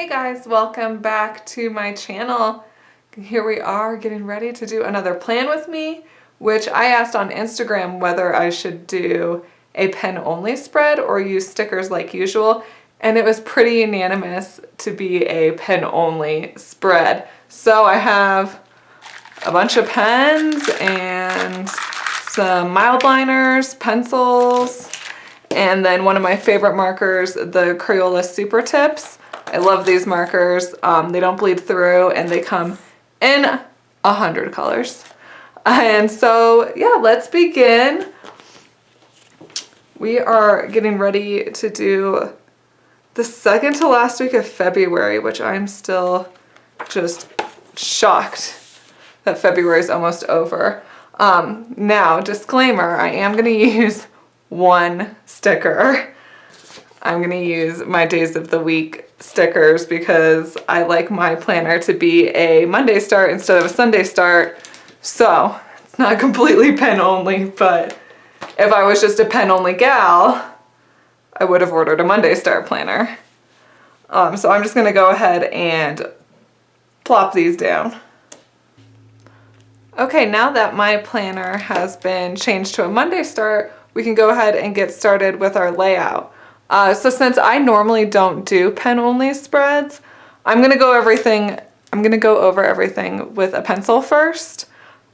Hey guys, welcome back to my channel. Here we are getting ready to do another plan with me, which I asked on Instagram whether I should do a pen only spread or use stickers like usual, and it was pretty unanimous to be a pen only spread. So I have a bunch of pens and some mild liners, pencils, and then one of my favorite markers, the Crayola Super Tips. I love these markers. They don't bleed through and they come in 100 colors. And so, yeah, let's begin. We are getting ready to do the second to last week of February, which I'm still just shocked that February is almost over. Now, disclaimer, I am going to use one sticker. I'm going to use my days of the week stickers because I like my planner to be a Monday start instead of a Sunday start. So it's not completely pen only, but if I was just a pen only gal, I would have ordered a Monday start planner. So I'm just going to go ahead and plop these down. Okay, now that my planner has been changed to a Monday start, we can go ahead and get started with our layout. So since I normally don't do pen only spreads, I'm gonna go over everything with a pencil first,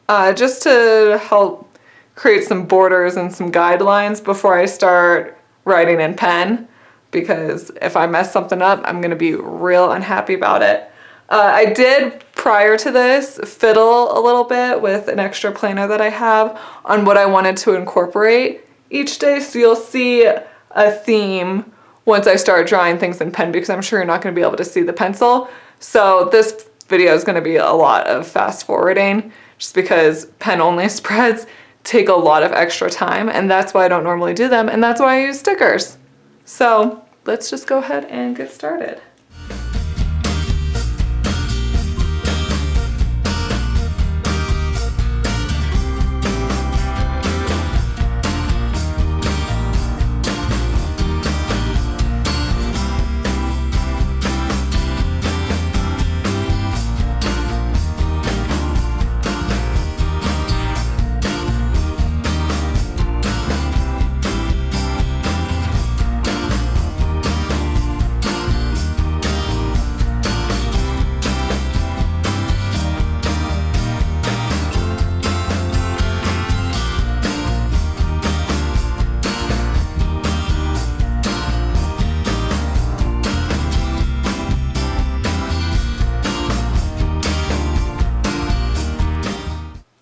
just to help create some borders and some guidelines before I start writing in pen, because if I mess something up, I'm gonna be real unhappy about it. I did, prior to this, fiddle a little bit with an extra planner that I have on what I wanted to incorporate each day, so you'll see a theme once I start drawing things in pen, because I'm sure you're not going to be able to see the pencil. So this video is going to be a lot of fast forwarding just because pen only spreads take a lot of extra time, and that's why I don't normally do them, and that's why I use stickers. So let's just go ahead and get started.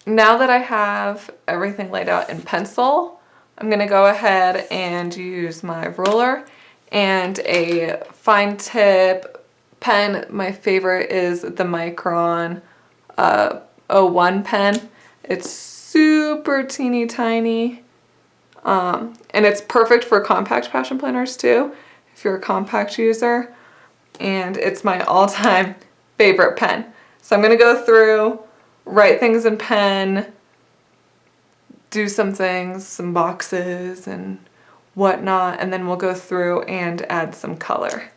Now that I have everything laid out in pencil, I'm going to go ahead and use my ruler and a fine tip pen. My favorite is the Micron 01 pen. It's super teeny tiny, and it's perfect for compact passion planners too, if you're a compact user, and it's my all-time favorite pen. So I'm going to go through, write things in pen, do some things, some boxes and whatnot, and then we'll go through and add some color.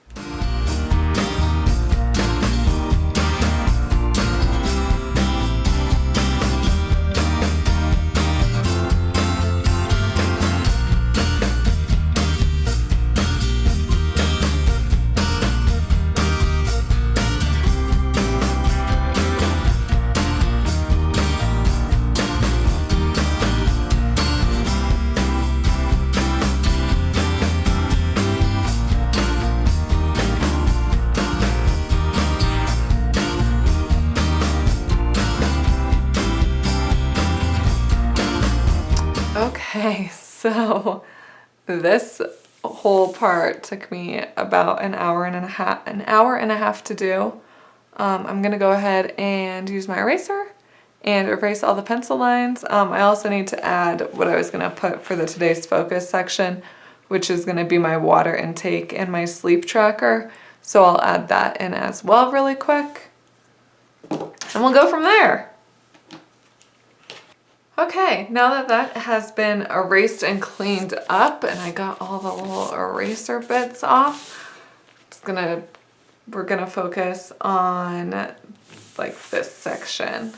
Okay, so this whole part took me about an hour and a half to do. I'm gonna go ahead and use my eraser and erase all the pencil lines. I also need to add what I was gonna put for the today's focus section, which is gonna be my water intake and my sleep tracker. So I'll add that in as well really quick, and we'll go from there. Okay, now that that has been erased and cleaned up and I got all the little eraser bits off, just gonna we're gonna focus on like this section.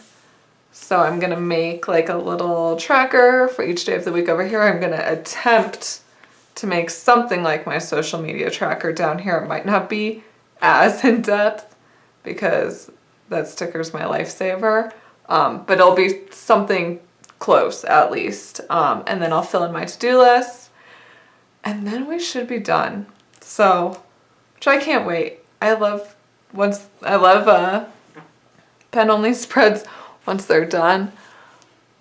So I'm gonna make like a little tracker for each day of the week over here. I'm gonna attempt to make something like my social media tracker down here. It might not be as in depth because that sticker's my lifesaver, but it'll be something close at least. And then I'll fill in my to-do list and then we should be done. So, which I can't wait. I love pen only spreads once they're done,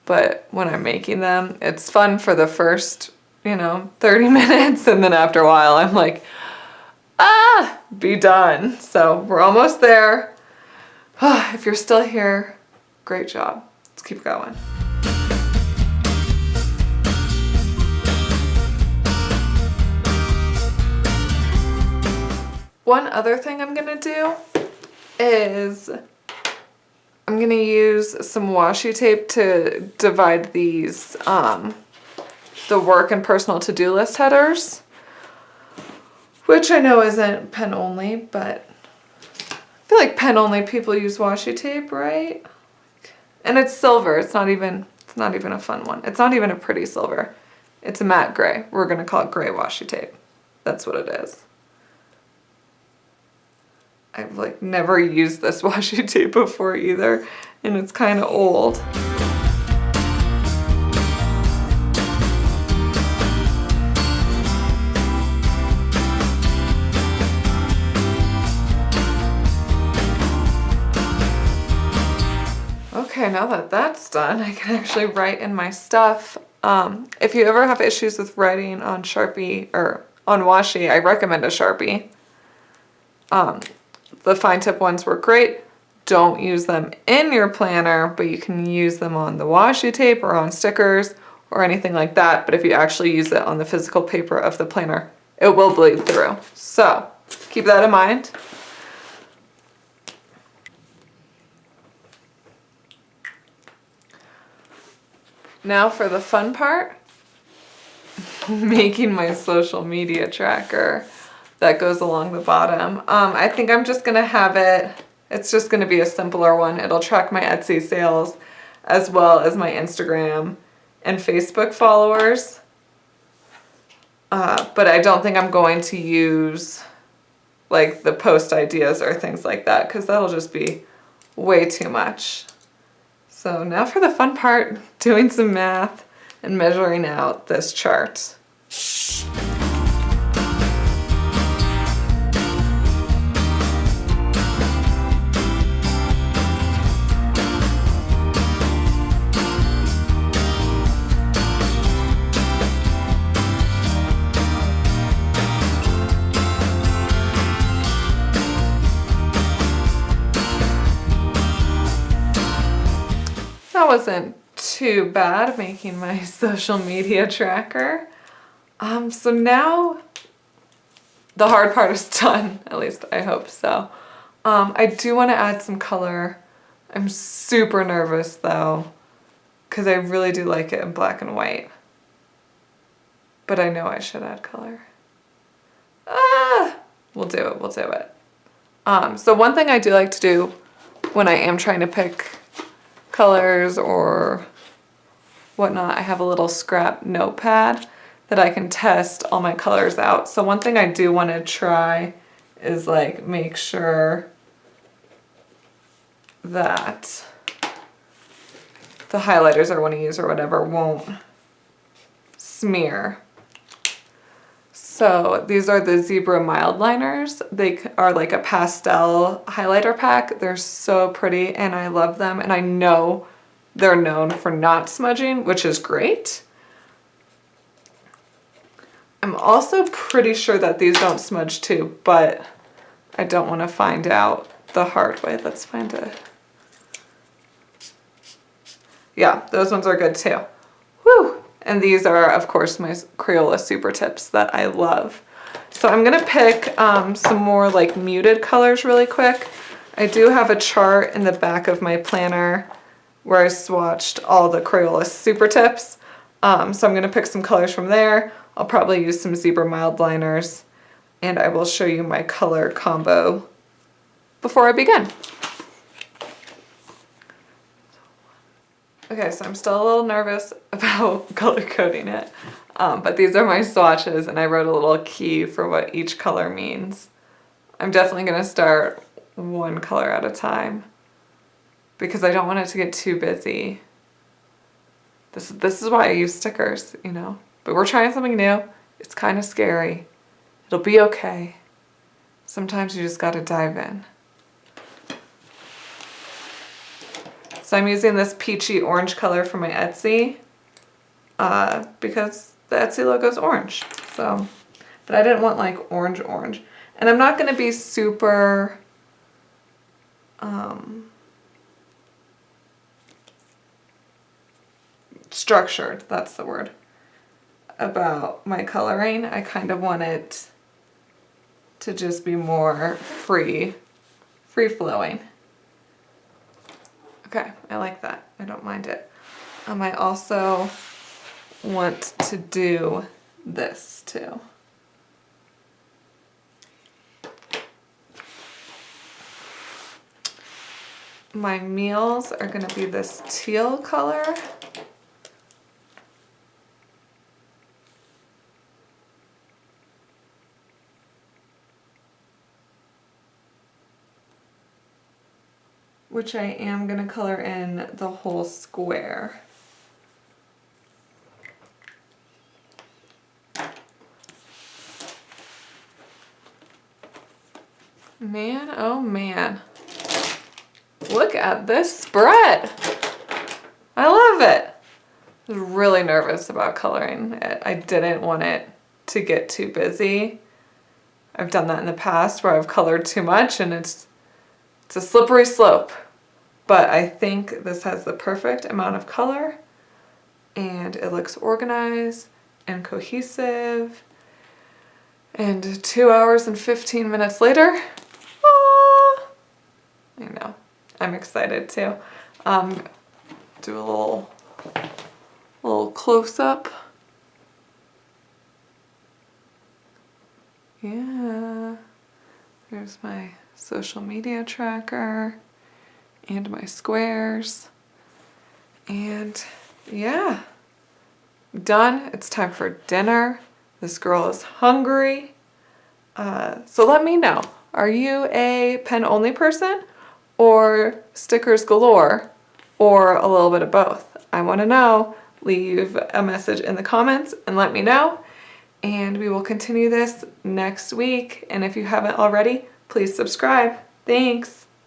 but when I'm making them, it's fun for the first, 30 minutes, and then after a while I'm like, be done. So we're almost there. If you're still here, great job. Let's keep going. One other thing I'm gonna do is I'm gonna use some washi tape to divide these, the work and personal to-do list headers, which I know isn't pen only, but I feel like pen only people use washi tape, right? And it's silver. It's not even a fun one. It's not even a pretty silver. It's a matte gray. We're gonna call it gray washi tape. That's what it is. I've like never used this washi tape before either, and it's kind of old. Okay, now that that's done, I can actually write in my stuff. If you ever have issues with writing on Sharpie or on washi, I recommend a Sharpie. The fine tip ones work great. Don't use them in your planner, but you can use them on the washi tape or on stickers or anything like that. But if you actually use it on the physical paper of the planner, it will bleed through. So keep that in mind. Now for the fun part, making my social media tracker that goes along the bottom. I think I'm just gonna have it's just gonna be a simpler one. It'll track my Etsy sales as well as my Instagram and Facebook followers. But I don't think I'm going to use like the post ideas or things like that because that'll just be way too much. So now for the fun part, doing some math and measuring out this chart. That wasn't too bad making my social media tracker. So now the hard part is done, at least I hope so. I do want to add some color. I'm super nervous though, because I really do like it in black and white. But I know I should add color. We'll do it. So one thing I do like to do when I am trying to pick colors or whatnot, I have a little scrap notepad that I can test all my colors out. So one thing I do want to try is like make sure that the highlighters I want to use or whatever won't smear. So these are the Zebra Mild Liners. They are like a pastel highlighter pack. They're so pretty and I love them. And I know they're known for not smudging, which is great. I'm also pretty sure that these don't smudge too, but I don't want to find out the hard way. Let's find it. Yeah, those ones are good too. Whew. And these are, of course, my Crayola Super Tips that I love. So I'm gonna pick some more like muted colors really quick. I do have a chart in the back of my planner where I swatched all the Crayola Super Tips. So I'm gonna pick some colors from there. I'll probably use some Zebra Mild Liners and I will show you my color combo before I begin. Okay, so I'm still a little nervous about color coding it, but these are my swatches and I wrote a little key for what each color means. I'm definitely gonna start one color at a time because I don't want it to get too busy. This is why I use stickers, you know, but we're trying something new. It's kind of scary. It'll be okay. Sometimes you just gotta dive in. So I'm using this peachy orange color from my Etsy because the Etsy logo is orange. So, but I didn't want like orange. And I'm not gonna be super structured, that's the word, about my coloring. I kind of want it to just be more free flowing. Okay, I like that. I don't mind it. I also want to do this too. My meals are gonna be this teal color. Which I am gonna color in the whole square. Man, oh man. Look at this spread. I love it. I was really nervous about coloring it. I didn't want it to get too busy. I've done that in the past where I've colored too much and it's a slippery slope. But I think this has the perfect amount of color and it looks organized and cohesive. And 2 hours and 15 minutes later, I know, I'm excited too. Do a little close up. Yeah, there's my social media tracker and my squares. And yeah, done. It's time for dinner. This girl is hungry. So let me know. Are you a pen only person or stickers galore or a little bit of both? I want to know. Leave a message in the comments and let me know. And we will continue this next week. And if you haven't already, please subscribe. Thanks.